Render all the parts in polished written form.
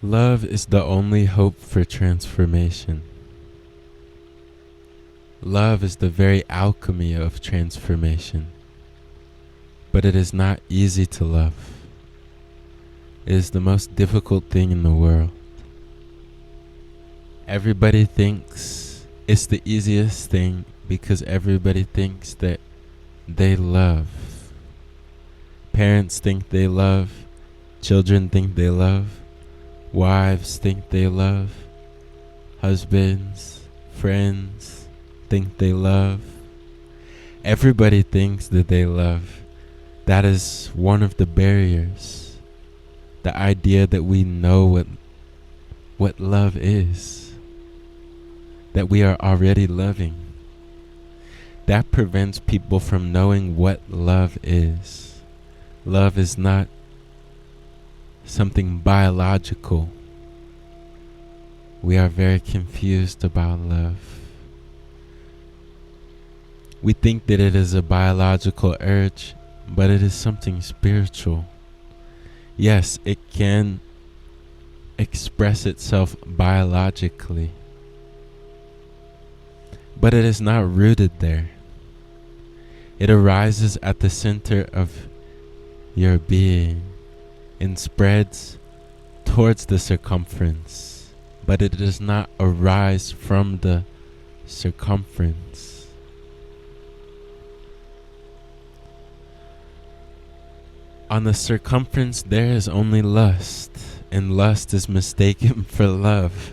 Love is the only hope for transformation. Love is the very alchemy of transformation. But it is not easy to love. It is the most difficult thing in the world. Everybody thinks it's the easiest thing because everybody thinks that they love. Parents think they love. Children think they love. Wives think they love. Husbands, friends think they love. Everybody thinks that they love. That is one of the barriers. The idea that we know what love is. That we are already loving. That prevents people from knowing what love is. Love is not something biological. We are very confused about love. We think that it is a biological urge, but it is something spiritual. Yes, it can express itself biologically, but it is not rooted there. It arises at the center of your being and spreads towards the circumference, but it does not arise from the circumference. On the circumference there is only lust, and lust is mistaken for love.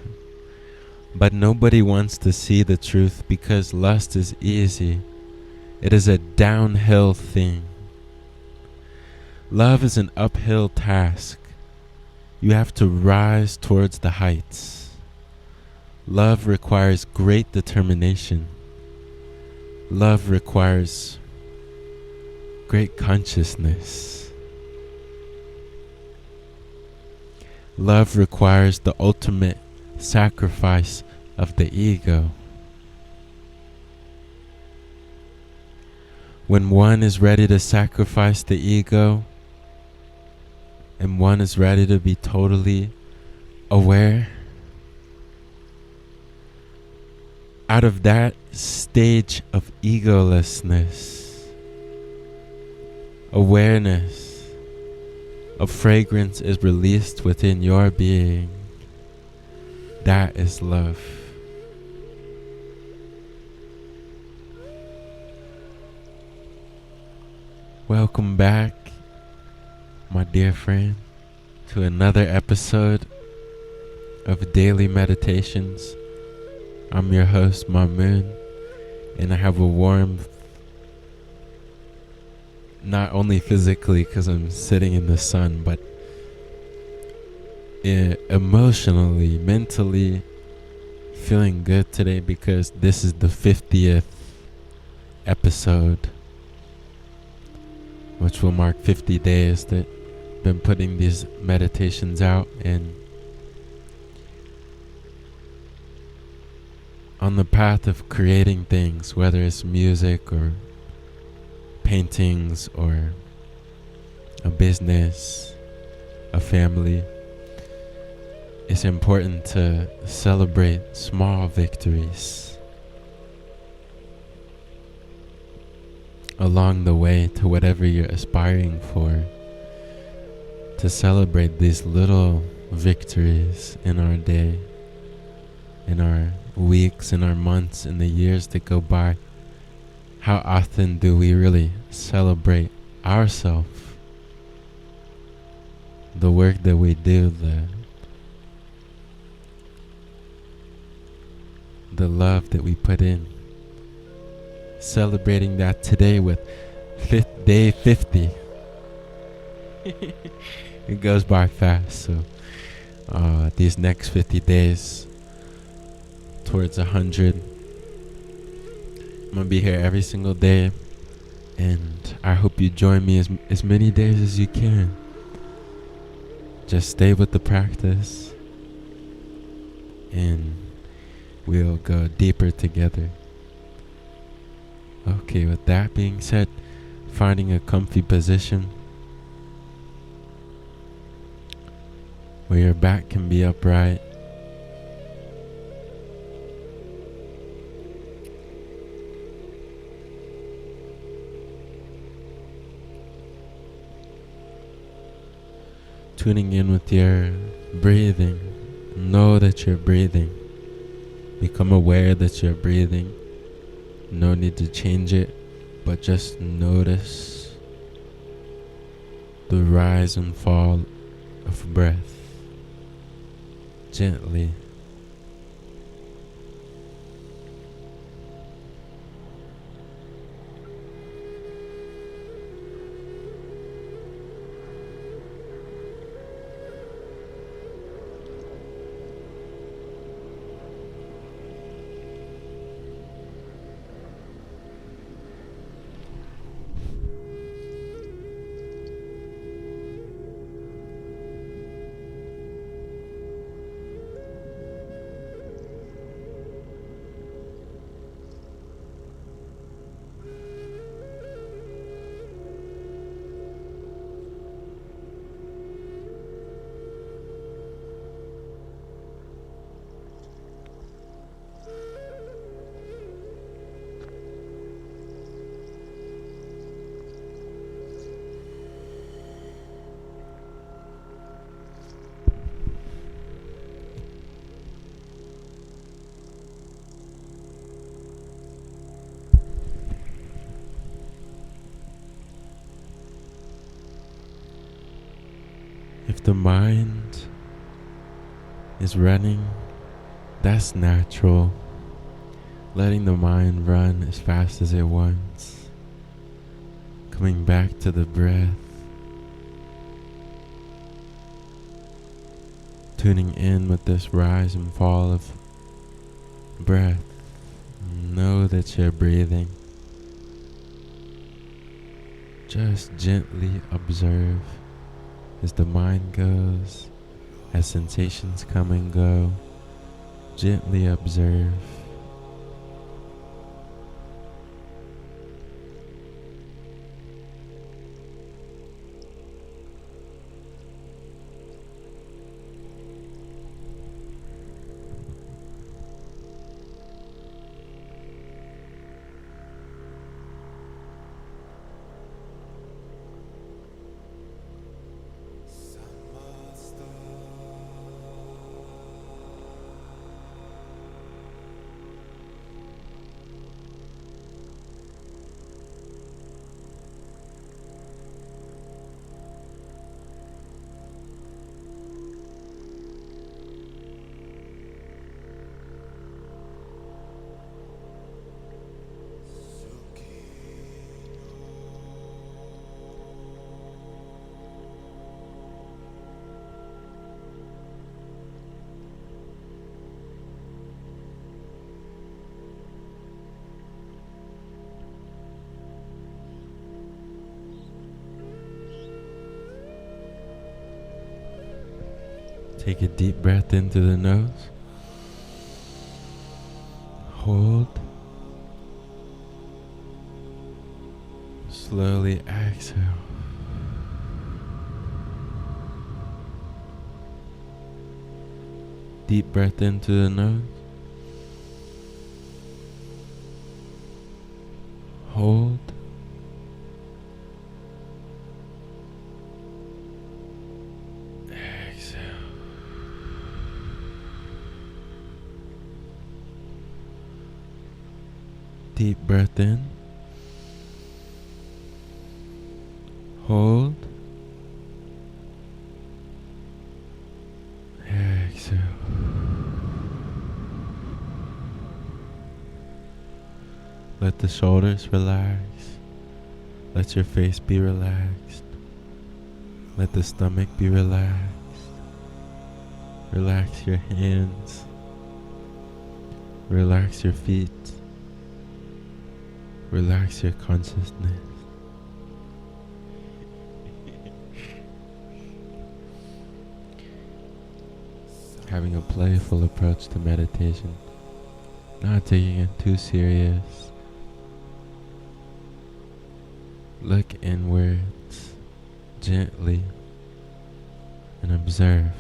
But nobody wants to see the truth because lust is easy. It is a downhill thing. Love is an uphill task. You have to rise towards the heights. Love requires great determination. Love requires great consciousness. Love requires the ultimate sacrifice of the ego. When one is ready to sacrifice the ego, and one is ready to be totally aware, out of that stage of egolessness, awareness of fragrance is released within your being. That is love. Welcome back, my dear friend, to another episode of Daily Meditations. I'm your host, Mamoon, and I have a warmth, not only physically because I'm sitting in the sun, but emotionally, mentally feeling good today because this is the 50th episode, which will mark 50 days that I've been putting these meditations out, and on the path of creating things, whether it's music or paintings or a business, a family. It's important to celebrate small victories along the way to whatever you're aspiring for, to celebrate these little victories in our day, in our weeks, in our months, in the years that go by. How often do we really celebrate ourselves, the work that we do, the love that we put in? Celebrating that today with day 50. It goes by fast, so these next 50 days towards 100, I'm gonna be here every single day, and I hope you join me as many days as you can. Just stay with the practice, and we'll go deeper together. Okay, with that being said, finding a comfy position, where your back can be upright. Tuning in with your breathing. Know that you're breathing. Become aware that you're breathing. No need to change it, but just notice the rise and fall of breath gently. If the mind is running, that's natural. Letting the mind run as fast as it wants. Coming back to the breath. Tuning in with this rise and fall of breath. Know that you're breathing. Just gently observe as the mind goes, as sensations come and go. Gently observe. Take a deep breath into the nose. Hold. Slowly exhale. Deep breath into the nose. Hold. Deep breath in. Hold. Exhale. Let the shoulders relax. Let your face be relaxed. Let the stomach be relaxed. Relax your hands. Relax your feet. Relax your consciousness. Having a playful approach to meditation, not taking it too serious. Look inwards gently and observe.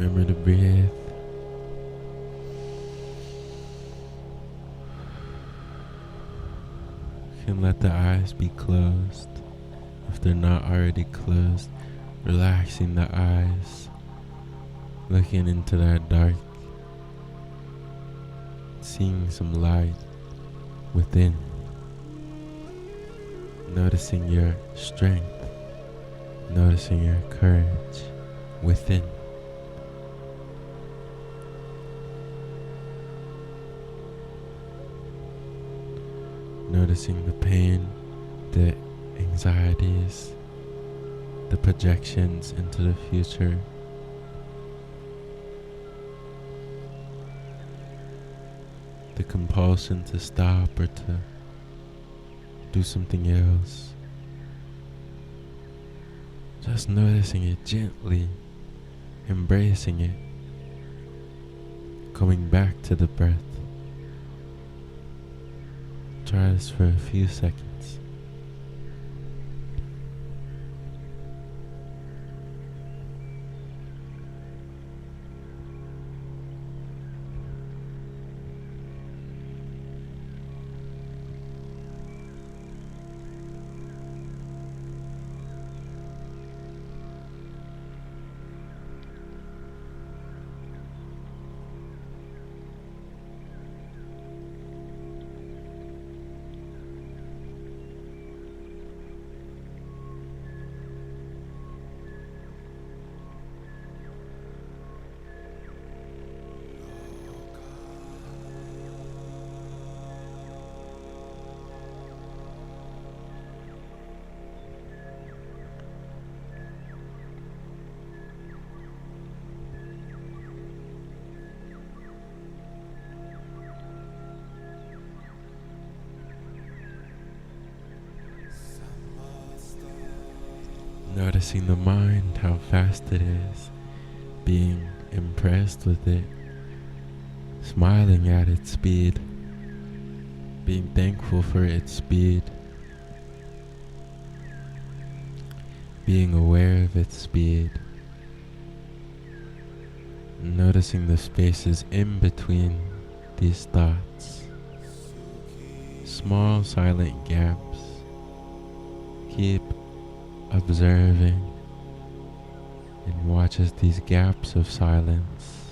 Remember to breathe. You can let the eyes be closed if they're not already closed. Relaxing the eyes, looking into that dark, seeing some light within, noticing your strength, noticing your courage within. Noticing the pain, the anxieties, the projections into the future. The compulsion to stop or to do something else. Just noticing it gently, embracing it, coming back to the breath. Try this for a few seconds. Noticing the mind, how fast it is, being impressed with it, smiling at its speed, being thankful for its speed, being aware of its speed, noticing the spaces in between these thoughts, small silent gaps. Keep observing and watch as these gaps of silence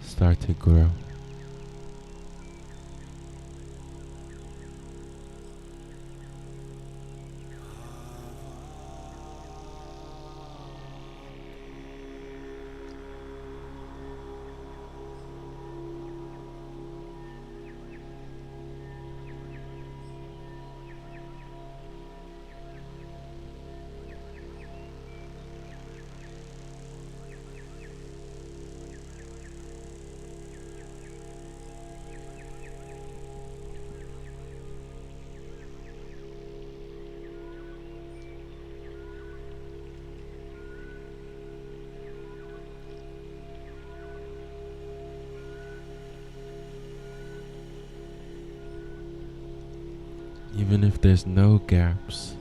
start to grow. Even if there's no gaps,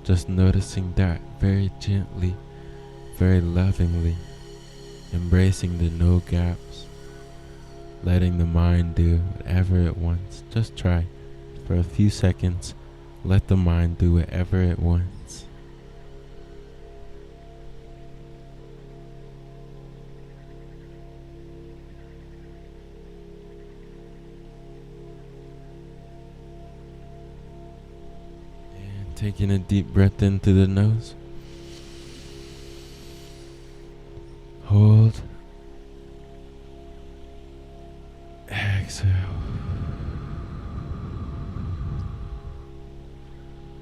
just noticing that very gently, very lovingly, embracing the no gaps, letting the mind do whatever it wants. Just try for a few seconds, let the mind do whatever it wants. Taking a deep breath in through the nose. Hold. Exhale.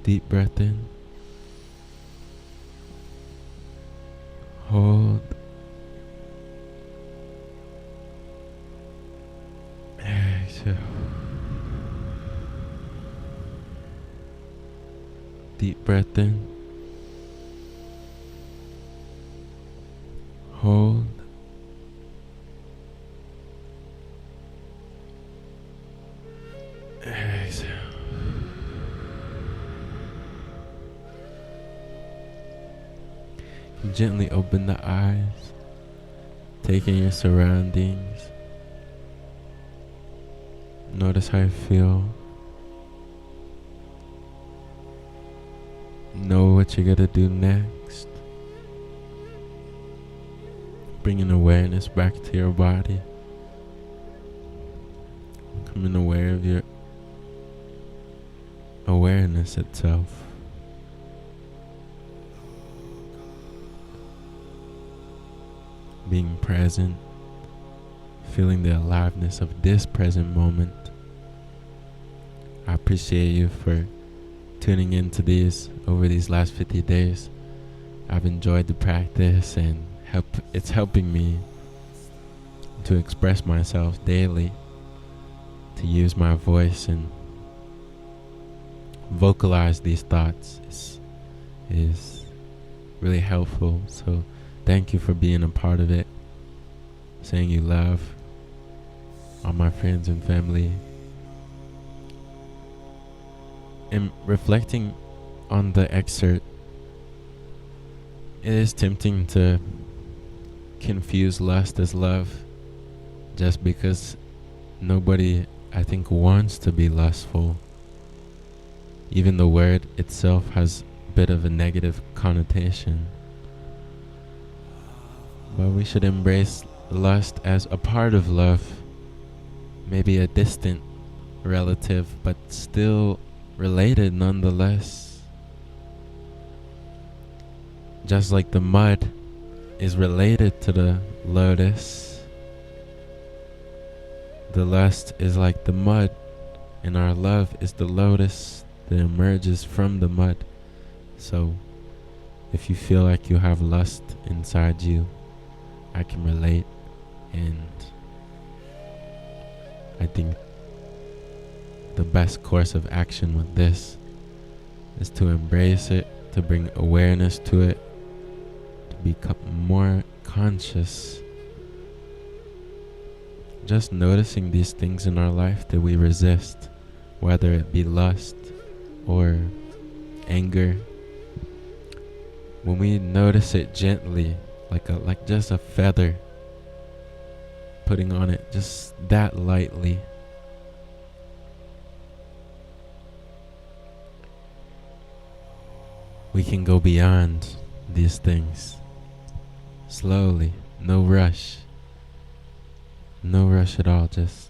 Deep breath in. Hold. Exhale. Deep breath in. Hold. Exhale. Gently open the eyes, taking your surroundings. Notice how you feel. Know what you're gonna do next. Bringing awareness back to your body. Becoming aware of your awareness itself. Being present, feeling the aliveness of this present moment. I appreciate you for tuning into these over these last 50 days. I've enjoyed the practice and it's helping me to express myself daily, to use my voice and vocalize these thoughts is really helpful. So thank you for being a part of it. Saying you love all my friends and family. And reflecting on the excerpt, it is tempting to confuse lust as love, just because nobody, I think, wants to be lustful. Even the word itself has a bit of a negative connotation. But we should embrace lust as a part of love, maybe a distant relative, but still related nonetheless. Just like the mud is related to the lotus, the lust is like the mud, and our love is the lotus that emerges from the mud. So if you feel like you have lust inside you, I can relate, and I think the best course of action with this is to embrace it, to bring awareness to it, to become more conscious. Just noticing these things in our life that we resist, whether it be lust or anger. When we notice it gently, like just a feather, putting on it just that lightly, we can go beyond these things slowly. No rush at all, just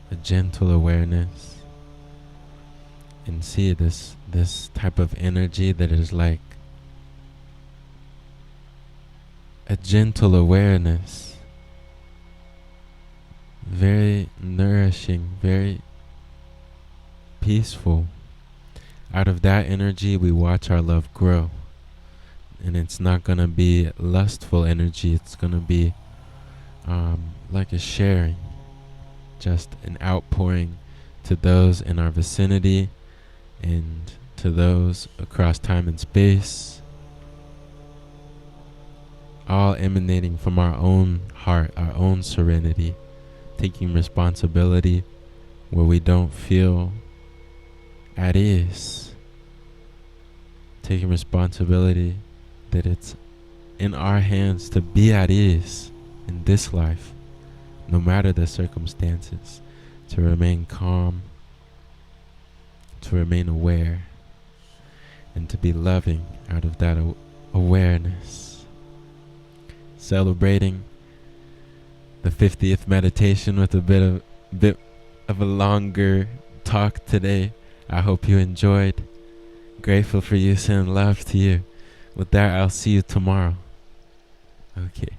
a gentle awareness, and see this type of energy that is like a gentle awareness, very nourishing, very peaceful. Out of that energy, we watch our love grow. And it's not going to be lustful energy. It's going to be like a sharing, just an outpouring to those in our vicinity and to those across time and space, all emanating from our own heart, our own serenity, taking responsibility where we don't feel at ease, taking responsibility that it's in our hands to be at ease in this life, no matter the circumstances, to remain calm, to remain aware, and to be loving out of that awareness. Celebrating the 50th meditation with a bit of a longer talk today. I hope you enjoyed. Grateful for you, sending love to you. With that, I'll see you tomorrow. Okay.